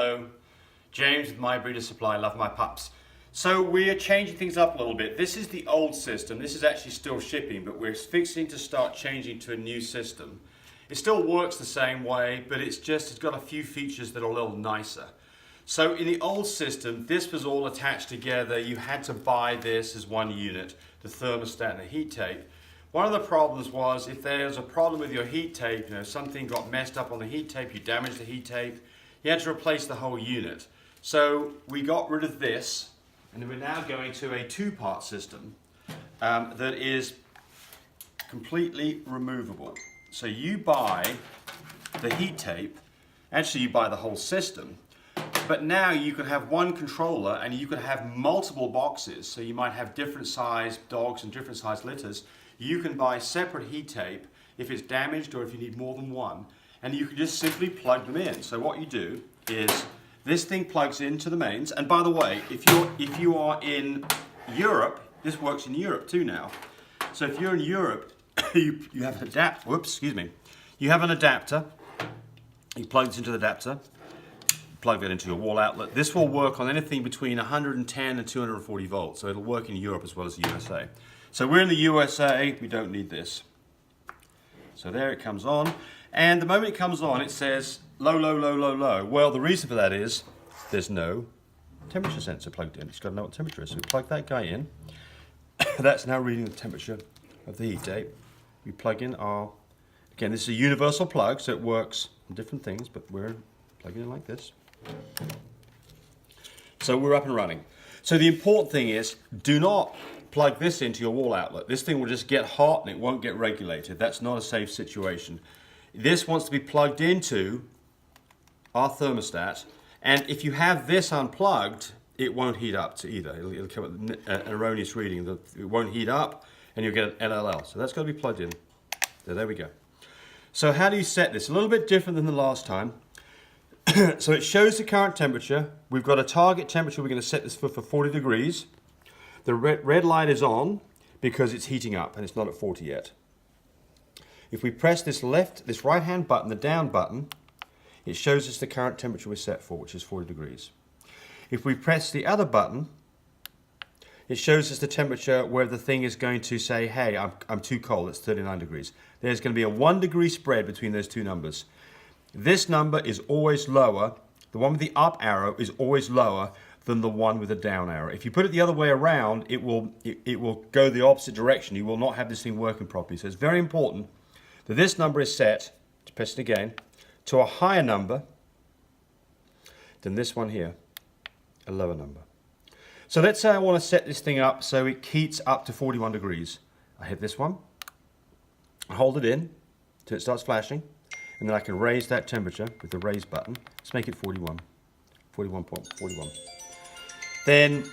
Hello, James with My Breeder Supply, love my pups. So we are changing things up a little bit. This is the old system. This is actually still shipping, but we're fixing to start changing to a new system. It still works the same way, but it's got a few features that are a little nicer. So in the old system, this was all attached together. You had to buy this as one unit, the thermostat and the heat tape. One of the problems was if there's a problem with your heat tape, something got messed up on the heat tape, you damaged the heat tape, you had to replace the whole unit. So we got rid of this, and we're now going to a two-part system that is completely removable. So you buy the heat tape, actually you buy the whole system, but now you can have one controller and you can have multiple boxes. So you might have different size dogs and different size litters. You can buy separate heat tape if it's damaged or if you need more than one, and you can just simply plug them in. So what you do is this thing plugs into the mains, and by the way, if you are in Europe, this works in Europe too now. So if you're in Europe, you have an adapter. Whoops, excuse me. You have an adapter. You plug this into the adapter. Plug that into your wall outlet. This will work on anything between 110 and 240 volts. So it'll work in Europe as well as the USA. So we're in the USA. We don't need this. So there it comes on. And the moment it comes on, it says low, low, low, low, low. Well, the reason for that is there's no temperature sensor plugged in. It's got to know what temperature is. So we plug that guy in. That's now reading the temperature of the heat tape. We plug in our, again, this is a universal plug, so it works on different things, but we're plugging in like this. So we're up and running. So the important thing is, do not plug this into your wall outlet. This thing will just get hot and it won't get regulated. That's not a safe situation. This wants to be plugged into our thermostat, and if you have this unplugged, it won't heat up to either. It'll come with an erroneous reading. It won't heat up and you'll get an LLL. So that's got to be plugged in. So there we go. So how do you set this? A little bit different than the last time. So it shows the current temperature. We've got a target temperature we're going to set this for 40 degrees. The red light is on because it's heating up and it's not at 40 yet. If we press this right hand button, the down button, it shows us the current temperature we're set for, which is 40 degrees. If we press the other button, it shows us the temperature where the thing is going to say, hey, I'm too cold, it's 39 degrees. There's going to be a 1 degree spread between those two numbers. This number is always lower, the one with the up arrow is always lower than the one with the down arrow. If you put it the other way around, it will go the opposite direction. You will not have this thing working properly. So it's very important that this number is set, to press it again, to a higher number than this one here, a lower number. So let's say I want to set this thing up so it heats up to 41 degrees. I hit this one, I hold it in till it starts flashing, and then I can raise that temperature with the raise button. Let's make it 41, 41.41. Then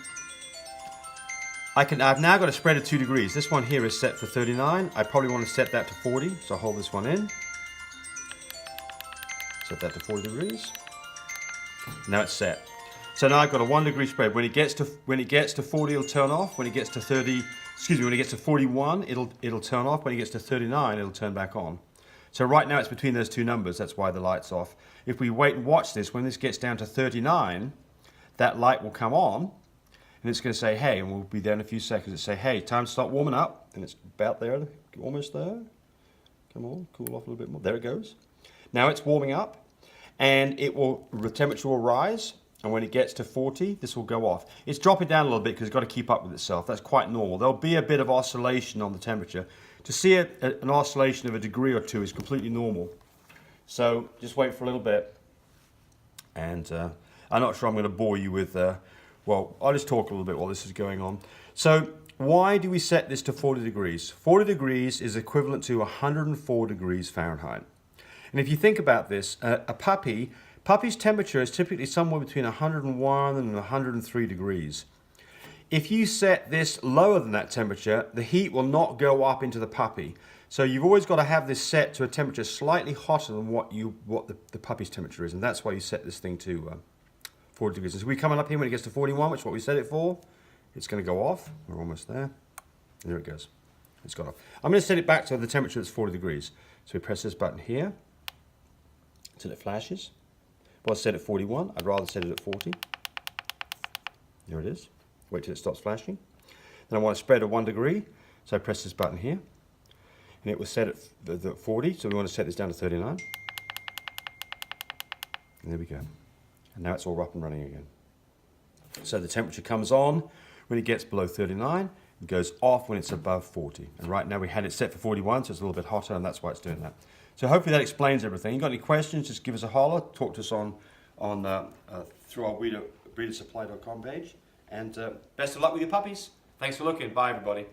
I've now got a spread of 2 degrees. This one here is set for 39. I probably want to set that to 40, so I'll hold this one in. Set that to 40 degrees. Now it's set. So now I've got a 1 degree spread. When it gets to 40, it'll turn off. When it gets to 41, it'll turn off. When it gets to 39, it'll turn back on. So right now it's between those two numbers. That's why the light's off. If we wait and watch this, when this gets down to 39, that light will come on, and it's going to say, hey, and we'll be there in a few seconds. It'll say, hey, time to start warming up, and it's about there, almost there. Come on, cool off a little bit more. There it goes. Now it's warming up, and the temperature will rise, and when it gets to 40, this will go off. It's dropping down a little bit because it's got to keep up with itself. That's quite normal. There'll be a bit of oscillation on the temperature. To see an oscillation of a degree or two is completely normal. So just wait for a little bit, and I'm not sure I'm going to bore you with, well, I'll just talk a little bit while this is going on. So why do we set this to 40 degrees? 40 degrees is equivalent to 104 degrees Fahrenheit. And if you think about this, a puppy's temperature is typically somewhere between 101 and 103 degrees. If you set this lower than that temperature, the heat will not go up into the puppy. So you've always got to have this set to a temperature slightly hotter than what the puppy's temperature is, and that's why you set this thing to 40 degrees. And so we're coming up here when it gets to 41, which is what we set it for. It's going to go off. We're almost there. There it goes. It's gone off. I'm going to set it back to the temperature that's 40 degrees. So we press this button here until it flashes. Well, I set it 41. I'd rather set it at 40. There it is. Wait till it stops flashing. Then I want to spread at 1 degree. So I press this button here. And it was set at the 40. So we want to set this down to 39. And there we go. And now it's all up and running again. So the temperature comes on when it gets below 39. It goes off when it's above 40. And right now we had it set for 41, so it's a little bit hotter, and that's why it's doing that. So hopefully that explains everything. You got any questions, just give us a holler. Talk to us through our breedersupply.com page. And best of luck with your puppies. Thanks for looking. Bye, everybody.